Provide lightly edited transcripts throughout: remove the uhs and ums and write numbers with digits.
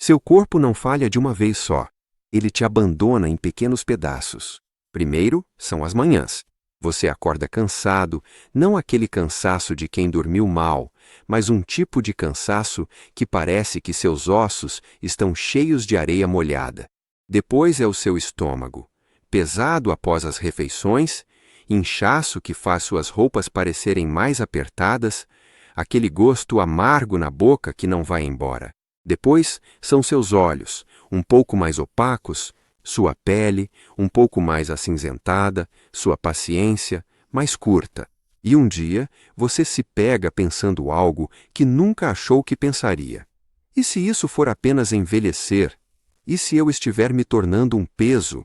Seu corpo não falha de uma vez só. Ele te abandona em pequenos pedaços. Primeiro, são as manhãs. Você acorda cansado, não aquele cansaço de quem dormiu mal, mas um tipo de cansaço que parece que seus ossos estão cheios de areia molhada. Depois é o seu estômago, pesado após as refeições, inchaço que faz suas roupas parecerem mais apertadas, aquele gosto amargo na boca que não vai embora. Depois são seus olhos, um pouco mais opacos, sua pele, um pouco mais acinzentada, sua paciência, mais curta. E um dia, você se pega pensando algo que nunca achou que pensaria. E se isso for apenas envelhecer? E se eu estiver me tornando um peso?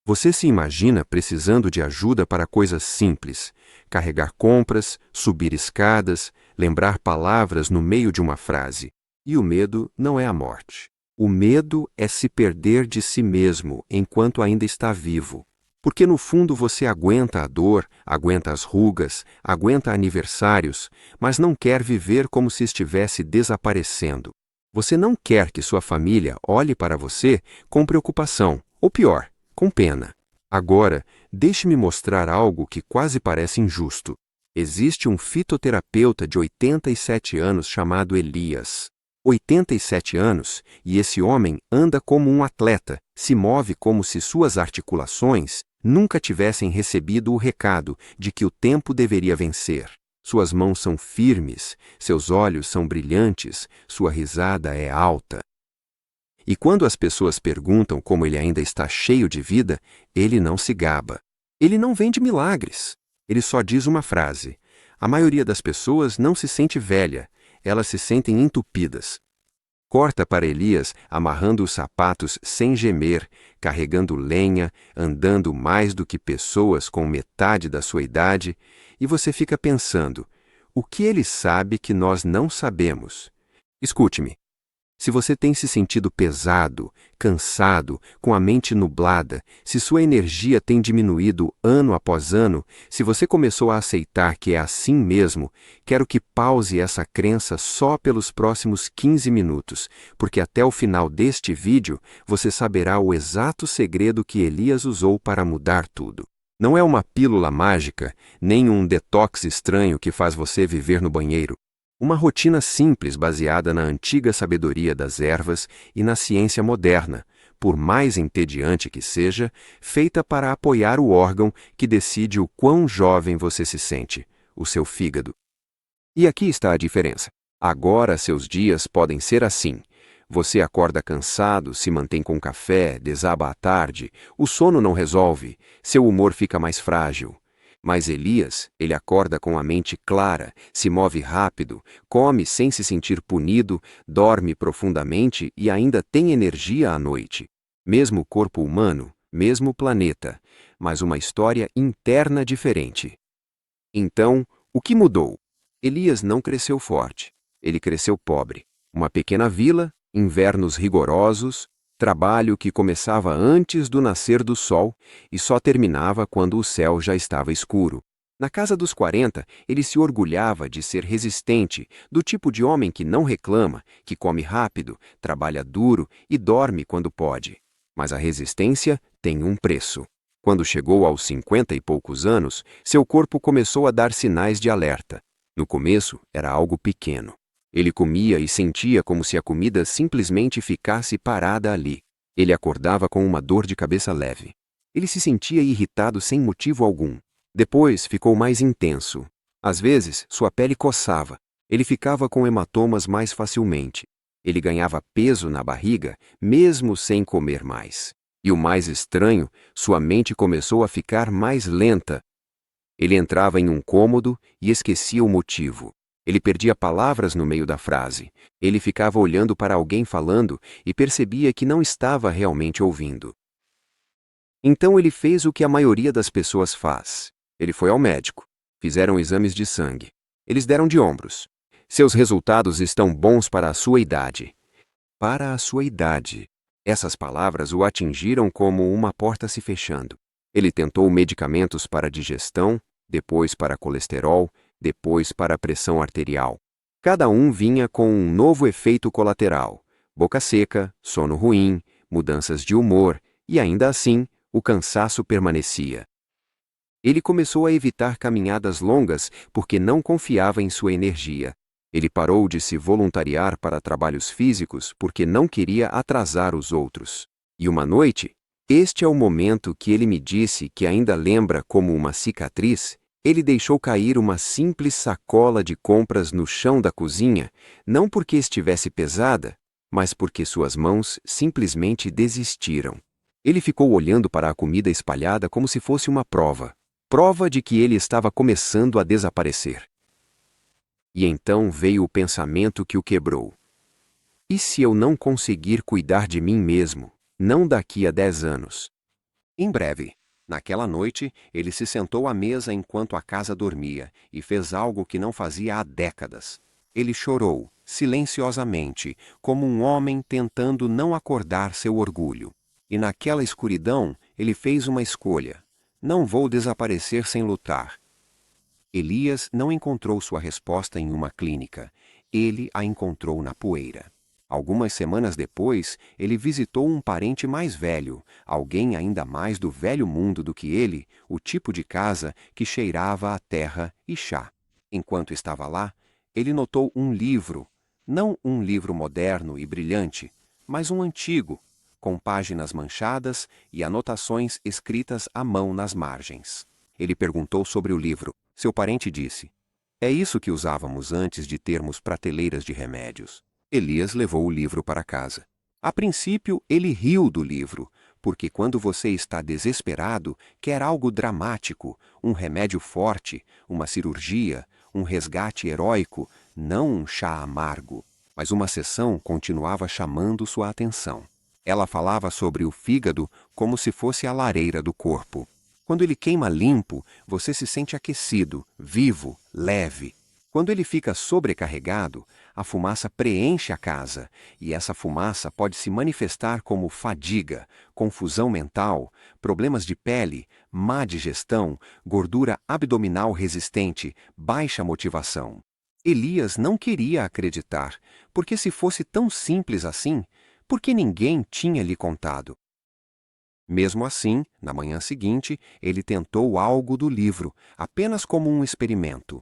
Você se imagina precisando de ajuda para coisas simples, carregar compras, subir escadas, lembrar palavras no meio de uma frase. E o medo não é a morte. O medo é se perder de si mesmo enquanto ainda está vivo. Porque no fundo você aguenta a dor, aguenta as rugas, aguenta aniversários, mas não quer viver como se estivesse desaparecendo. Você não quer que sua família olhe para você com preocupação, ou pior, com pena. Agora, deixe-me mostrar algo que quase parece injusto. Existe um fitoterapeuta de 87 anos chamado Elias. 87 anos, e esse homem anda como um atleta, se move como se suas articulações nunca tivessem recebido o recado de que o tempo deveria vencer. Suas mãos são firmes, seus olhos são brilhantes, sua risada é alta. E quando as pessoas perguntam como ele ainda está cheio de vida, ele não se gaba. Ele não vende milagres. Ele só diz uma frase. A maioria das pessoas não se sente velha, elas se sentem entupidas. Corta para Elias amarrando os sapatos sem gemer, carregando lenha, andando mais do que pessoas com metade da sua idade, e você fica pensando, o que ele sabe que nós não sabemos? Escute-me. Se você tem se sentido pesado, cansado, com a mente nublada, se sua energia tem diminuído ano após ano, se você começou a aceitar que é assim mesmo, quero que pause essa crença só pelos próximos 15 minutos, porque até o final deste vídeo você saberá o exato segredo que Elias usou para mudar tudo. Não é uma pílula mágica, nem um detox estranho que faz você viver no banheiro. Uma rotina simples baseada na antiga sabedoria das ervas e na ciência moderna, por mais entediante que seja, feita para apoiar o órgão que decide o quão jovem você se sente, o seu fígado. E aqui está a diferença. Agora seus dias podem ser assim. Você acorda cansado, se mantém com café, desaba à tarde, o sono não resolve, seu humor fica mais frágil. Mas Elias, ele acorda com a mente clara, se move rápido, come sem se sentir punido, dorme profundamente e ainda tem energia à noite. Mesmo corpo humano, mesmo planeta, mas uma história interna diferente. Então, o que mudou? Elias não cresceu forte, ele cresceu pobre. Uma pequena vila, invernos rigorosos, trabalho que começava antes do nascer do sol e só terminava quando o céu já estava escuro. Na casa dos 40, ele se orgulhava de ser resistente, do tipo de homem que não reclama, que come rápido, trabalha duro e dorme quando pode. Mas a resistência tem um preço. Quando chegou aos 50 e poucos anos, seu corpo começou a dar sinais de alerta. No começo, era algo pequeno. Ele comia e sentia como se a comida simplesmente ficasse parada ali. Ele acordava com uma dor de cabeça leve. Ele se sentia irritado sem motivo algum. Depois ficou mais intenso. Às vezes, sua pele coçava. Ele ficava com hematomas mais facilmente. Ele ganhava peso na barriga, mesmo sem comer mais. E o mais estranho, sua mente começou a ficar mais lenta. Ele entrava em um cômodo e esquecia o motivo. Ele perdia palavras no meio da frase. Ele ficava olhando para alguém falando e percebia que não estava realmente ouvindo. Então ele fez o que a maioria das pessoas faz. Ele foi ao médico. Fizeram exames de sangue. Eles deram de ombros. Seus resultados estão bons para a sua idade. Para a sua idade. Essas palavras o atingiram como uma porta se fechando. Ele tentou medicamentos para digestão, depois para colesterol, depois para a pressão arterial. Cada um vinha com um novo efeito colateral: Boca seca, sono ruim, mudanças de humor, e ainda assim, o cansaço permanecia. Ele começou a evitar caminhadas longas porque não confiava em sua energia. Ele parou de se voluntariar para trabalhos físicos porque não queria atrasar os outros. E uma noite, este é o momento que ele me disse que ainda lembra como uma cicatriz, ele deixou cair uma simples sacola de compras no chão da cozinha, não porque estivesse pesada, mas porque suas mãos simplesmente desistiram. Ele ficou olhando para a comida espalhada como se fosse uma prova de que ele estava começando a desaparecer. E então veio o pensamento que o quebrou. E se eu não conseguir cuidar de mim mesmo, não daqui a 10 anos? Em breve, naquela noite, ele se sentou à mesa enquanto a casa dormia e fez algo que não fazia há décadas. Ele chorou, silenciosamente, como um homem tentando não acordar seu orgulho. E naquela escuridão, ele fez uma escolha. Não vou desaparecer sem lutar. Elias não encontrou sua resposta em uma clínica. Ele a encontrou na poeira. Algumas semanas depois, ele visitou um parente mais velho, alguém ainda mais do velho mundo do que ele, o tipo de casa que cheirava a terra e chá. Enquanto estava lá, ele notou um livro, não um livro moderno e brilhante, mas um antigo, com páginas manchadas e anotações escritas à mão nas margens. Ele perguntou sobre o livro. Seu parente disse: "É isso que usávamos antes de termos prateleiras de remédios." Elias levou o livro para casa. A princípio, ele riu do livro, porque quando você está desesperado, quer algo dramático, um remédio forte, uma cirurgia, um resgate heróico, não um chá amargo. Mas uma sessão continuava chamando sua atenção. Ela falava sobre o fígado como se fosse a lareira do corpo. Quando ele queima limpo, você se sente aquecido, vivo, leve. Quando ele fica sobrecarregado, a fumaça preenche a casa, e essa fumaça pode se manifestar como fadiga, confusão mental, problemas de pele, má digestão, gordura abdominal resistente, baixa motivação. Elias não queria acreditar, porque se fosse tão simples assim, por que ninguém tinha lhe contado? Mesmo assim, na manhã seguinte, ele tentou algo do livro, apenas como um experimento.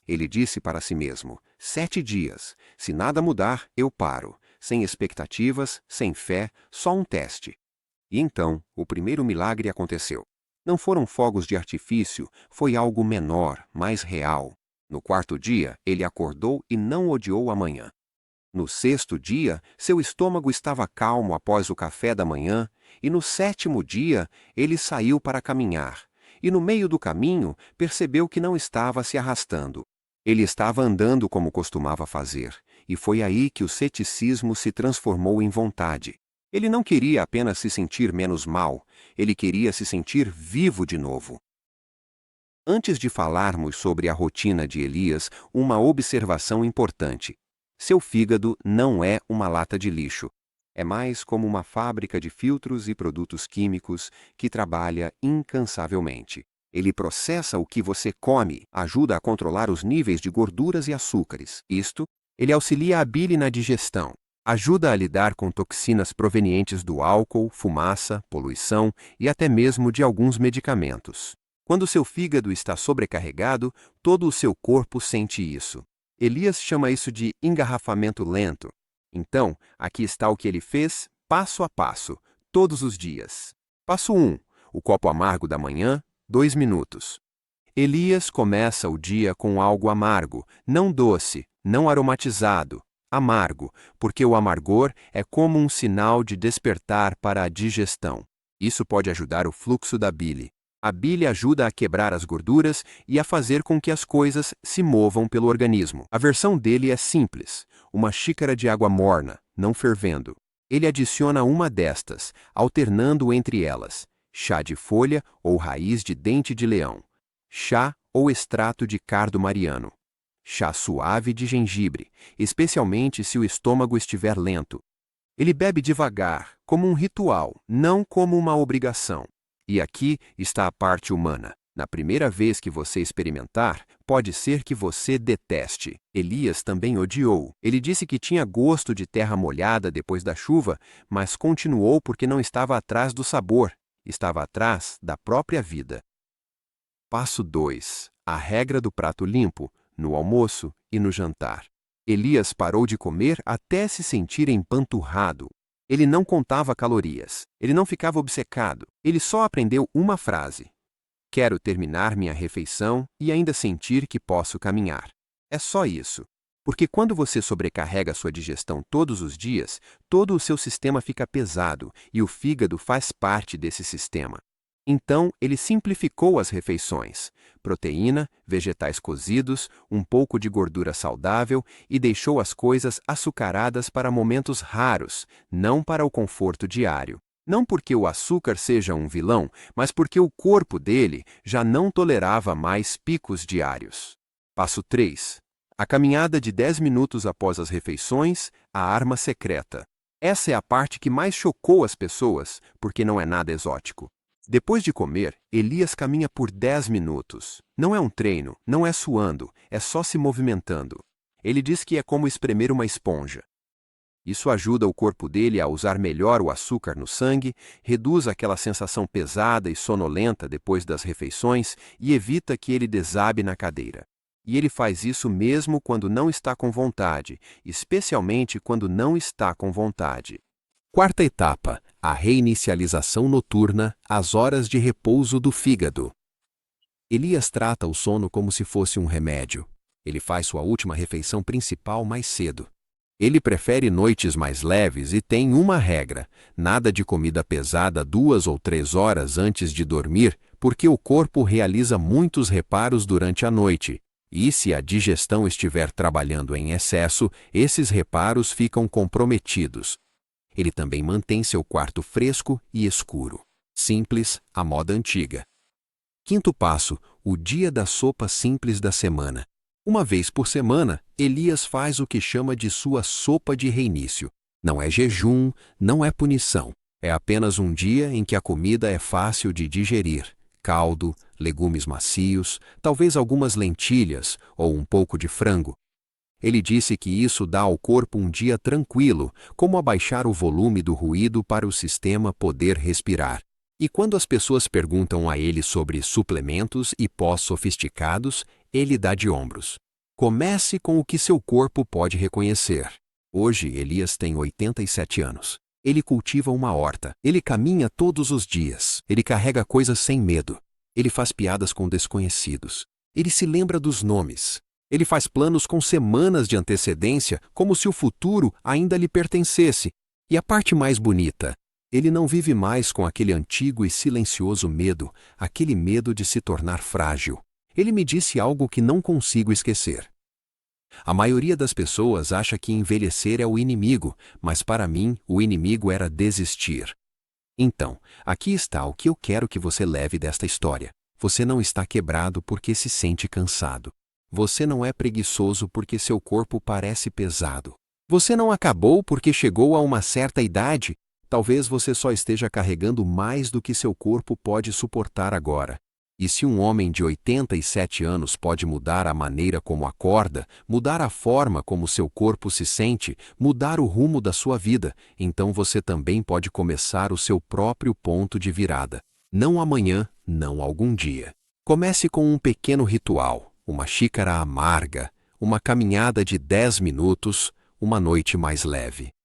Ele disse para si mesmo: 7 dias. Se nada mudar, eu paro. Sem expectativas, sem fé, só um teste. E então, o primeiro milagre aconteceu. Não foram fogos de artifício, foi algo menor, mais real. No 4º dia, ele acordou e não odiou a manhã. No 6º dia, seu estômago estava calmo após o café da manhã, e no 7º dia, ele saiu para caminhar. E no meio do caminho, percebeu que não estava se arrastando. Ele estava andando como costumava fazer, e foi aí que o ceticismo se transformou em vontade. Ele não queria apenas se sentir menos mal, ele queria se sentir vivo de novo. Antes de falarmos sobre a rotina de Elias, uma observação importante. Seu fígado não é uma lata de lixo. É mais como uma fábrica de filtros e produtos químicos que trabalha incansavelmente. Ele processa o que você come, ajuda a controlar os níveis de gorduras e açúcares. Ele auxilia a bile na digestão, ajuda a lidar com toxinas provenientes do álcool, fumaça, poluição e até mesmo de alguns medicamentos. Quando seu fígado está sobrecarregado, todo o seu corpo sente isso. Elias chama isso de engarrafamento lento. Então, aqui está o que ele fez, passo a passo, todos os dias. Passo 1. O copo amargo da manhã, 2 minutos. Elias começa o dia com algo amargo, não doce, não aromatizado, amargo, porque o amargor é como um sinal de despertar para a digestão. Isso pode ajudar o fluxo da bile. A bile ajuda a quebrar as gorduras e a fazer com que as coisas se movam pelo organismo. A versão dele é simples, uma xícara de água morna, não fervendo. Ele adiciona uma destas, alternando entre elas, chá de folha ou raiz de dente de leão, chá ou extrato de cardo mariano, chá suave de gengibre, especialmente se o estômago estiver lento. Ele bebe devagar, como um ritual, não como uma obrigação. E aqui está a parte humana. Na primeira vez que você experimentar, pode ser que você deteste. Elias também odiou. Ele disse que tinha gosto de terra molhada depois da chuva, mas continuou porque não estava atrás do sabor, estava atrás da própria vida. Passo 2. A regra do prato limpo, no almoço e no jantar. Elias parou de comer até se sentir empanturrado. Ele não contava calorias, ele não ficava obcecado, ele só aprendeu uma frase: quero terminar minha refeição e ainda sentir que posso caminhar. É só isso. Porque quando você sobrecarrega sua digestão todos os dias, todo o seu sistema fica pesado e o fígado faz parte desse sistema. Então, ele simplificou as refeições: proteína, vegetais cozidos, um pouco de gordura saudável e deixou as coisas açucaradas para momentos raros, não para o conforto diário. Não porque o açúcar seja um vilão, mas porque o corpo dele já não tolerava mais picos diários. Passo 3. A caminhada de 10 minutos após as refeições, a arma secreta. Essa é a parte que mais chocou as pessoas, porque não é nada exótico. Depois de comer, Elias caminha por 10 minutos. Não é um treino, não é suando, é só se movimentando. Ele diz que é como espremer uma esponja. Isso ajuda o corpo dele a usar melhor o açúcar no sangue, reduz aquela sensação pesada e sonolenta depois das refeições e evita que ele desabe na cadeira. E ele faz isso mesmo quando não está com vontade, especialmente quando não está com vontade. Quarta etapa: a reinicialização noturna, as horas de repouso do fígado. Elias trata o sono como se fosse um remédio. Ele faz sua última refeição principal mais cedo. Ele prefere noites mais leves e tem uma regra: nada de comida pesada 2 ou 3 horas antes de dormir, porque o corpo realiza muitos reparos durante a noite, e se a digestão estiver trabalhando em excesso, esses reparos ficam comprometidos. Ele também mantém seu quarto fresco e escuro. Simples, à moda antiga. Quinto passo: o dia da sopa simples da semana. Uma vez por semana, Elias faz o que chama de sua sopa de reinício. Não é jejum, não é punição. É apenas um dia em que a comida é fácil de digerir. Caldo, legumes macios, talvez algumas lentilhas ou um pouco de frango. Ele disse que isso dá ao corpo um dia tranquilo, como abaixar o volume do ruído para o sistema poder respirar. E quando as pessoas perguntam a ele sobre suplementos e pós sofisticados, ele dá de ombros. Comece com o que seu corpo pode reconhecer. Hoje, Elias tem 87 anos. Ele cultiva uma horta. Ele caminha todos os dias. Ele carrega coisas sem medo. Ele faz piadas com desconhecidos. Ele se lembra dos nomes. Ele faz planos com semanas de antecedência, como se o futuro ainda lhe pertencesse. E a parte mais bonita: ele não vive mais com aquele antigo e silencioso medo, aquele medo de se tornar frágil. Ele me disse algo que não consigo esquecer. A maioria das pessoas acha que envelhecer é o inimigo, mas para mim, o inimigo era desistir. Então, aqui está o que eu quero que você leve desta história. Você não está quebrado porque se sente cansado. Você não é preguiçoso porque seu corpo parece pesado. Você não acabou porque chegou a uma certa idade. Talvez você só esteja carregando mais do que seu corpo pode suportar agora. E se um homem de 87 anos pode mudar a maneira como acorda, mudar a forma como seu corpo se sente, mudar o rumo da sua vida, então você também pode começar o seu próprio ponto de virada. Não amanhã, não algum dia. Comece com um pequeno ritual, uma xícara amarga, uma caminhada de 10 minutos, uma noite mais leve.